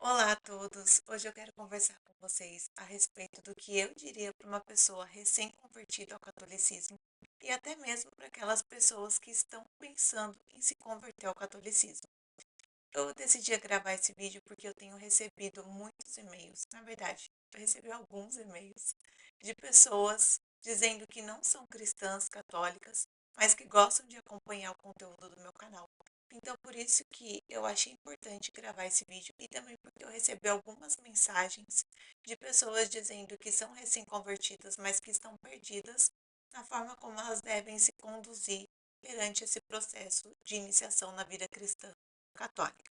Olá a todos! Hoje eu quero conversar com vocês a respeito do que eu diria para uma pessoa recém-convertida ao catolicismo e até mesmo para aquelas pessoas que estão pensando em se converter ao catolicismo. Eu decidi gravar esse vídeo porque eu tenho recebido muitos e-mails, na verdade, eu recebi alguns e-mails de pessoas dizendo que não são cristãs católicas, mas que gostam de acompanhar o conteúdo do meu canal. Então, por isso que eu achei importante gravar esse vídeo e também porque eu recebi algumas mensagens de pessoas dizendo que são recém-convertidas, mas que estão perdidas na forma como elas devem se conduzir perante esse processo de iniciação na vida cristã católica.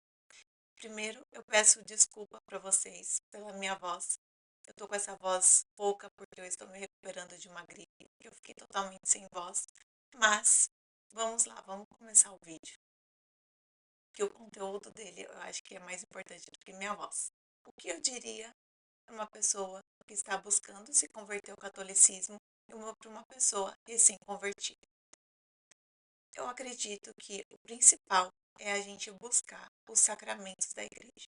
Primeiro, eu peço desculpa para vocês pela minha voz. Eu tô com essa voz pouca porque eu estou me recuperando de uma gripe, eu fiquei totalmente sem voz. Mas vamos lá, vamos começar o vídeo, que o conteúdo dele eu acho que é mais importante do que minha voz. O que eu diria para uma pessoa que está buscando se converter ao catolicismo e para uma pessoa recém-convertida? Eu acredito que o principal é a gente buscar os sacramentos da igreja.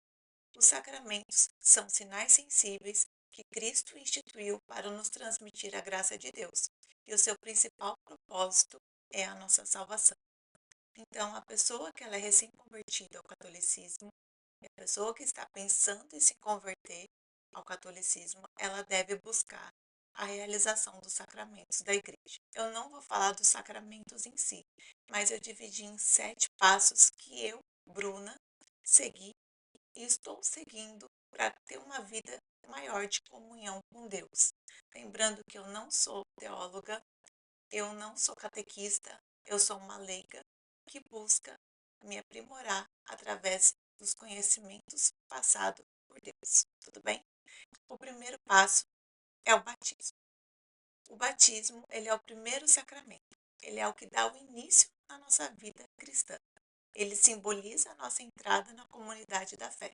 Os sacramentos são sinais sensíveis que Cristo instituiu para nos transmitir a graça de Deus, e o seu principal propósito é a nossa salvação. Então, a pessoa que ela é recém-convertida ao catolicismo, a pessoa que está pensando em se converter ao catolicismo, ela deve buscar a realização dos sacramentos da igreja. Eu não vou falar dos sacramentos em si, mas eu dividi em 7 passos que eu, Bruna, segui e estou seguindo para ter uma vida maior de comunhão com Deus. Lembrando que eu não sou teóloga, eu não sou catequista, eu sou uma leiga que busca me aprimorar através dos conhecimentos passados por Deus. Tudo bem? O primeiro passo é o batismo. O batismo, ele é o primeiro sacramento. Ele é o que dá o início à nossa vida cristã. Ele simboliza a nossa entrada na comunidade da fé.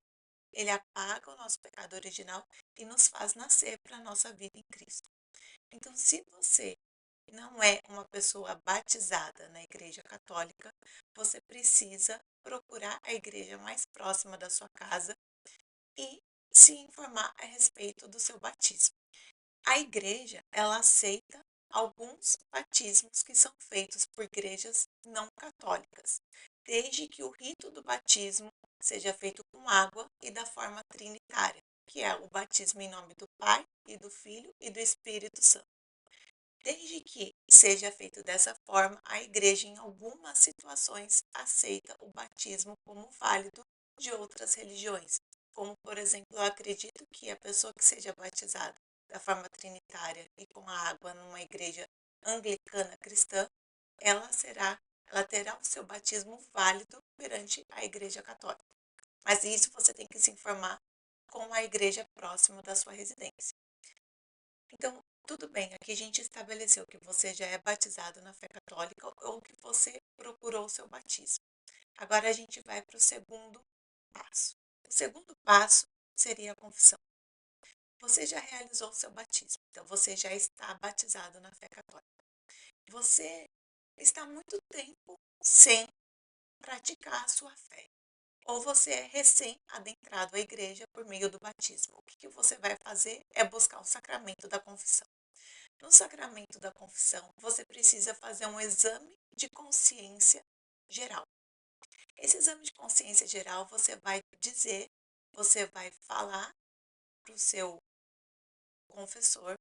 Ele apaga o nosso pecado original e nos faz nascer para a nossa vida em Cristo. Então, se você não é uma pessoa batizada na Igreja Católica, você precisa procurar a igreja mais próxima da sua casa e se informar a respeito do seu batismo. A igreja, ela aceita alguns batismos que são feitos por igrejas não católicas, desde que o rito do batismo seja feito com água e da forma trinitária, que é o batismo em nome do Pai e do Filho e do Espírito Santo. Desde que seja feito dessa forma, a igreja, em algumas situações, aceita o batismo como válido de outras religiões. Como, por exemplo, eu acredito que a pessoa que seja batizada da forma trinitária e com a água numa igreja anglicana cristã, ela terá o seu batismo válido perante a igreja católica. Mas isso você tem que se informar com a igreja próxima da sua residência. Então, tudo bem, aqui a gente estabeleceu que você já é batizado na fé católica ou que você procurou o seu batismo. Agora a gente vai para o segundo passo. O segundo passo seria a confissão. Você já realizou o seu batismo, então você já está batizado na fé católica. Você está muito tempo sem praticar a sua fé. Ou você é recém-adentrado à igreja por meio do batismo. O que você vai fazer é buscar o sacramento da confissão. No sacramento da confissão, você precisa fazer um exame de consciência geral. Esse exame de consciência geral, você vai falar para o seu confessor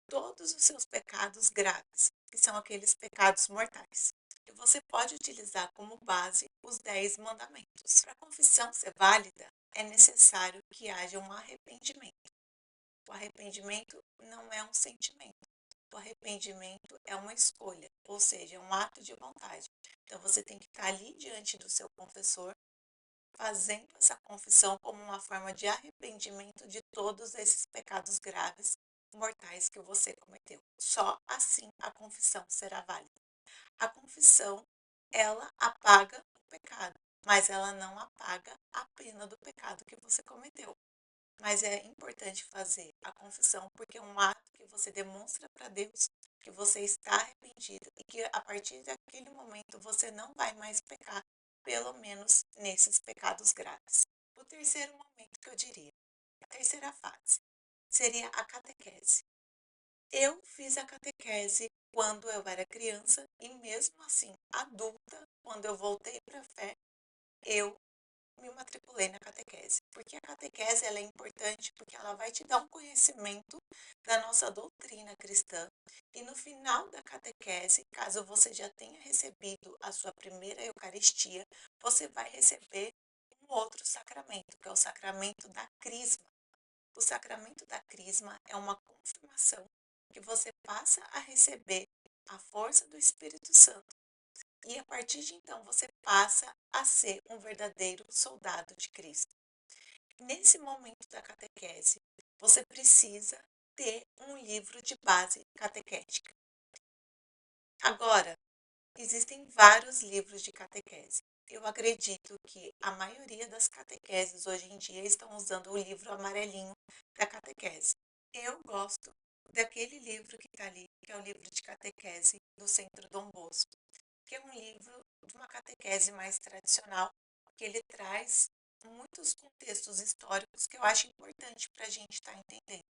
todos os seus pecados graves, que são aqueles pecados mortais. E você pode utilizar como base os 10 mandamentos. Para a confissão ser válida, é necessário que haja um arrependimento. O arrependimento não é um sentimento. O arrependimento é uma escolha, ou seja, é um ato de vontade. Então você tem que estar ali diante do seu confessor, fazendo essa confissão como uma forma de arrependimento de todos esses pecados graves, mortais que você cometeu. Só assim a confissão será válida. A confissão, ela apaga o pecado, mas ela não apaga a pena do pecado que você cometeu. Mas é importante fazer a confissão porque é um ato que você demonstra para Deus que você está arrependido e que a partir daquele momento você não vai mais pecar, pelo menos nesses pecados graves. O terceiro momento que eu diria, a terceira fase, seria a catequese. Eu fiz a catequese quando eu era criança e mesmo assim, adulta, quando eu voltei para a fé, eu me matriculei na catequese. Porque a catequese ela é importante porque ela vai te dar um conhecimento da nossa doutrina cristã. E no final da catequese, caso você já tenha recebido a sua primeira Eucaristia, você vai receber um outro sacramento, que é o sacramento da crisma. O sacramento da crisma é uma confirmação que você passa a receber a força do Espírito Santo e a partir de então você passa a ser um verdadeiro soldado de Cristo. Nesse momento da catequese, você precisa ter um livro de base catequética. Agora, existem vários livros de catequese. Eu acredito que a maioria das catequeses hoje em dia estão usando o livro amarelinho da catequese. Eu gosto daquele livro que está ali, que é o livro de catequese do Centro Dom Bosco, que é um livro de uma catequese mais tradicional, que ele traz muitos contextos históricos que eu acho importante para a gente estar entendendo.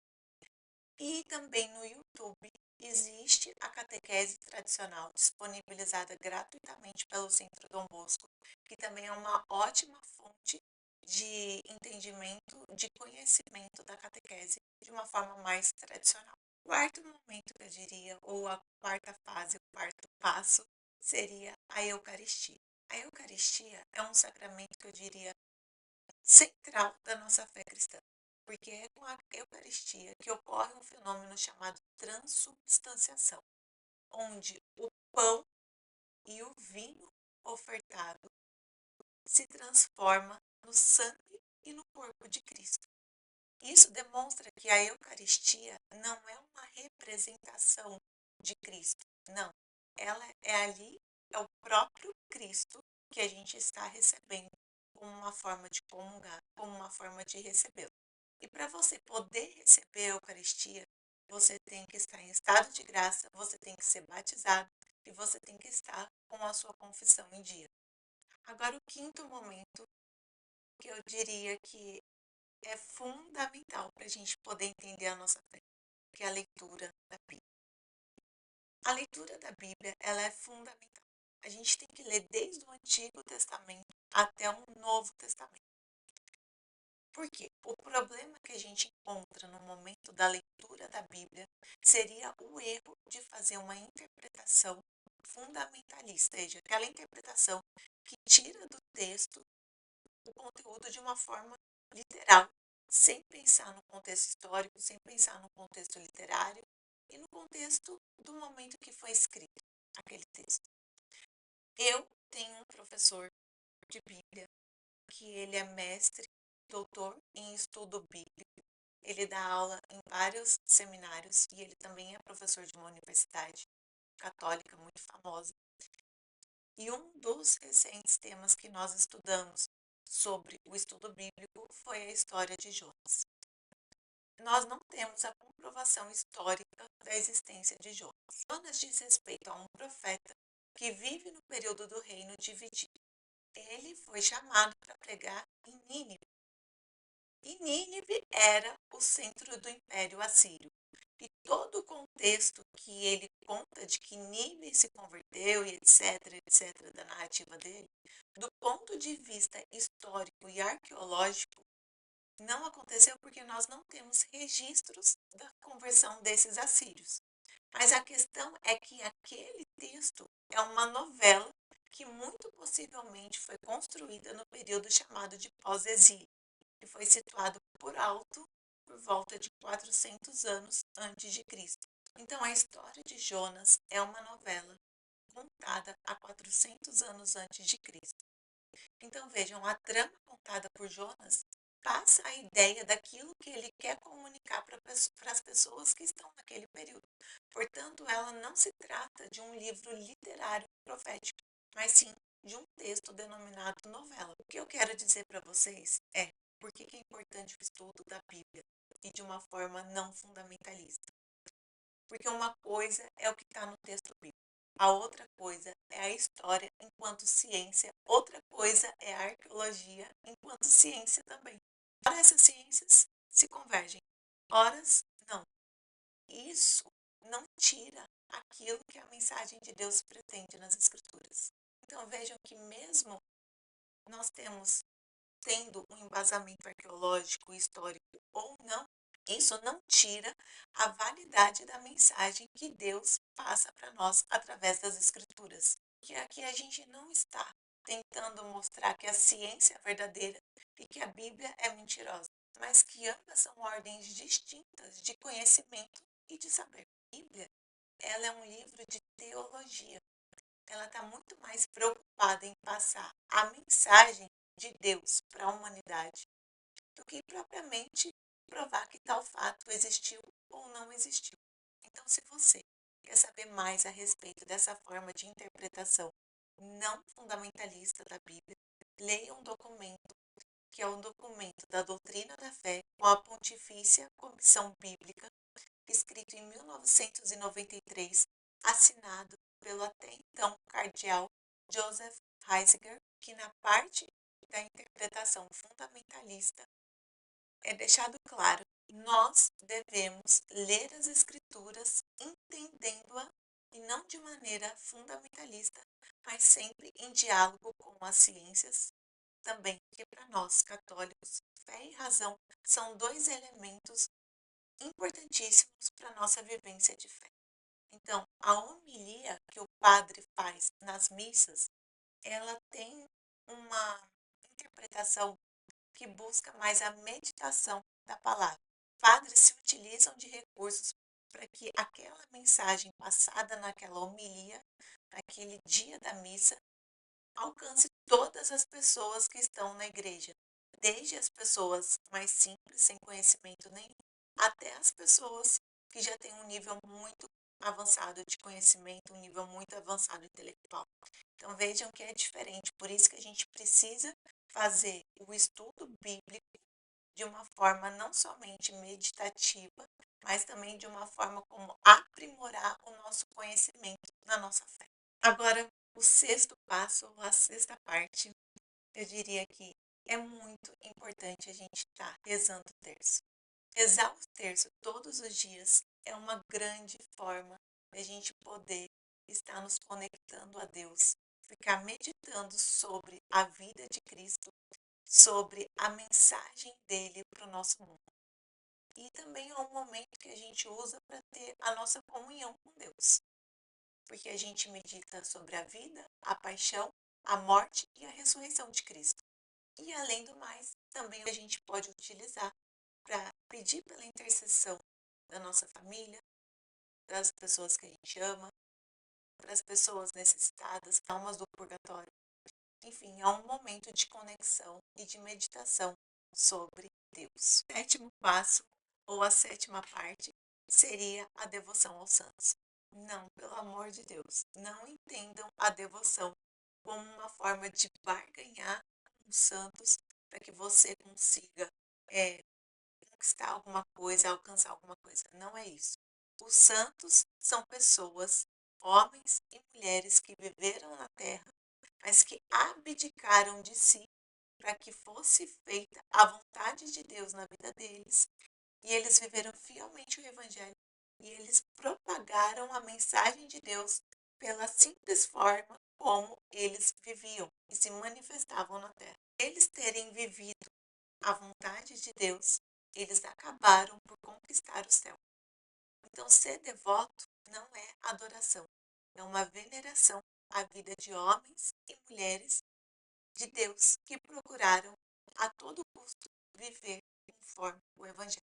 E também no YouTube existe a catequese tradicional disponibilizada gratuitamente pelo Centro Dom Bosco, que também é uma ótima fonte de entendimento, de conhecimento da catequese de uma forma mais tradicional. O quarto momento que eu diria, ou a quarta fase, o quarto passo, seria a Eucaristia. A Eucaristia é um sacramento que eu diria central da nossa fé cristã, porque é com a Eucaristia que ocorre um fenômeno chamado transubstanciação, onde o pão e o vinho ofertado se transforma no sangue e no corpo de Cristo. Isso demonstra que a Eucaristia não é uma representação de Cristo, não. Ela é ali, é o próprio Cristo que a gente está recebendo como uma forma de comungar, como uma forma de recebê-lo. E para você poder receber a Eucaristia, você tem que estar em estado de graça, você tem que ser batizado e você tem que estar com a sua confissão em dia. Agora, o quinto momento que eu diria que é fundamental para a gente poder entender a nossa fé, que é a leitura da Bíblia. A leitura da Bíblia, ela é fundamental. A gente tem que ler desde o Antigo Testamento até o Novo Testamento. Por quê? O problema que a gente encontra no momento da leitura da Bíblia seria o erro de fazer uma interpretação fundamentalista, ou seja, aquela interpretação que tira do texto o conteúdo de uma forma literal, sem pensar no contexto histórico, sem pensar no contexto literário e no contexto do momento que foi escrito aquele texto. Eu tenho um professor de Bíblia que ele é mestre, doutor em estudo bíblico. Ele dá aula em vários seminários e ele também é professor de uma universidade católica muito famosa. E um dos recentes temas que nós estudamos sobre o estudo bíblico foi a história de Jonas. Nós não temos a comprovação histórica da existência de Jonas. Jonas diz respeito a um profeta que vive no período do reino dividido. Ele foi chamado para pregar em Nínive. E Nínive era o centro do Império Assírio. E todo o contexto que ele conta de que Nínive se converteu e etc, etc, da narrativa dele, do ponto de vista histórico e arqueológico, não aconteceu porque nós não temos registros da conversão desses assírios. Mas a questão é que aquele texto é uma novela que muito possivelmente foi construída no período chamado de pós-exílio, que foi situado por alto por volta de 400 anos antes de Cristo. Então a história de Jonas é uma novela contada há 400 anos antes de Cristo. Então vejam, a trama contada por Jonas passa a ideia daquilo que ele quer comunicar para as pessoas que estão naquele período. Portanto, ela não se trata de um livro literário profético, mas sim de um texto denominado novela. O que eu quero dizer para vocês é por que é importante o estudo da Bíblia e de uma forma não fundamentalista. Porque uma coisa é o que está no texto bíblico, A outra coisa é a história enquanto ciência, outra coisa é a arqueologia enquanto ciência também. Ora, essas ciências se convergem, horas não. Isso não tira aquilo que a mensagem de Deus pretende nas Escrituras. Então vejam que mesmo nós tendo um embasamento arqueológico, histórico ou não, isso não tira a validade da mensagem que Deus passa para nós através das Escrituras. Que aqui a gente não está tentando mostrar que a ciência é verdadeira e que a Bíblia é mentirosa, mas que ambas são ordens distintas de conhecimento e de saber. A Bíblia, ela é um livro de teologia. Ela está muito mais preocupada em passar a mensagem de Deus para a humanidade do que propriamente provar que tal fato existiu ou não existiu. Então, se você quer saber mais a respeito dessa forma de interpretação não fundamentalista da Bíblia, leia um documento que é um documento da doutrina da fé com a Pontifícia Comissão Bíblica, escrito em 1993, assinado pelo até então cardeal Joseph Ratzinger, que na parte da interpretação fundamentalista é deixado claro que nós devemos ler as Escrituras entendendo-a e não de maneira fundamentalista, mas sempre em diálogo com as ciências, também que para nós católicos, fé e razão são dois elementos importantíssimos para a nossa vivência de fé. Então, a homilia que o padre faz nas missas, ela tem uma interpretação que busca mais a meditação da palavra. Padres se utilizam de recursos para que aquela mensagem passada naquela homilia, naquele dia da missa, alcance todas as pessoas que estão na igreja, desde as pessoas mais simples, sem conhecimento nenhum, até as pessoas que já têm um nível muito avançado de conhecimento, um nível muito avançado intelectual. Então vejam que é diferente, por isso que a gente precisa fazer o estudo bíblico de uma forma não somente meditativa, mas também de uma forma como aprimorar o nosso conhecimento na nossa fé. Agora, o sexto passo, a sexta parte, eu diria que é muito importante a gente estar rezando o terço. Rezar o terço todos os dias é uma grande forma de a gente poder estar nos conectando a Deus, ficar meditando sobre a vida de Cristo, sobre a mensagem dele para o nosso mundo. E também é um momento que a gente usa para ter a nossa comunhão com Deus, porque a gente medita sobre a vida, a paixão, a morte e a ressurreição de Cristo. E além do mais, também a gente pode utilizar para pedir pela intercessão da nossa família, das pessoas que a gente ama, para as pessoas necessitadas, almas do purgatório. Enfim, é um momento de conexão e de meditação sobre Deus. O sétimo passo, ou a sétima parte, seria a devoção aos santos. Não, pelo amor de Deus, não entendam a devoção como uma forma de barganhar com os santos para que você consiga conquistar alguma coisa, alcançar alguma coisa. Não é isso. Os santos são pessoas, homens e mulheres que viveram na terra, mas que abdicaram de si para que fosse feita a vontade de Deus na vida deles. E eles viveram fielmente o Evangelho. E eles propagaram a mensagem de Deus pela simples forma como eles viviam e se manifestavam na terra. Eles terem vivido a vontade de Deus, eles acabaram por conquistar o céu. Então, ser devoto não é adoração, é uma veneração à vida de homens e mulheres de Deus que procuraram a todo custo viver conforme o Evangelho.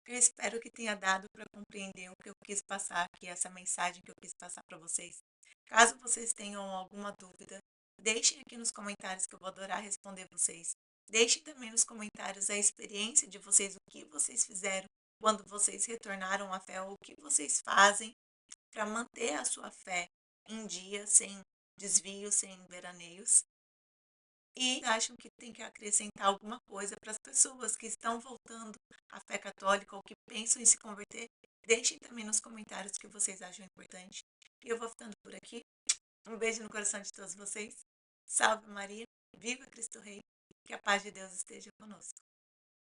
Eu espero que tenha dado para compreender o que eu quis passar aqui, essa mensagem que eu quis passar para vocês. Caso vocês tenham alguma dúvida, deixem aqui nos comentários que eu vou adorar responder vocês. Deixem também nos comentários a experiência de vocês, o que vocês fizeram quando vocês retornaram à fé, ou o que vocês fazem para manter a sua fé em dia, sem desvios, sem veraneios. E acham que tem que acrescentar alguma coisa para as pessoas que estão voltando à fé católica ou que pensam em se converter, deixem também nos comentários o que vocês acham importante. E eu vou ficando por aqui. Um beijo no coração de todos vocês. Salve Maria, viva Cristo Rei, que a paz de Deus esteja conosco.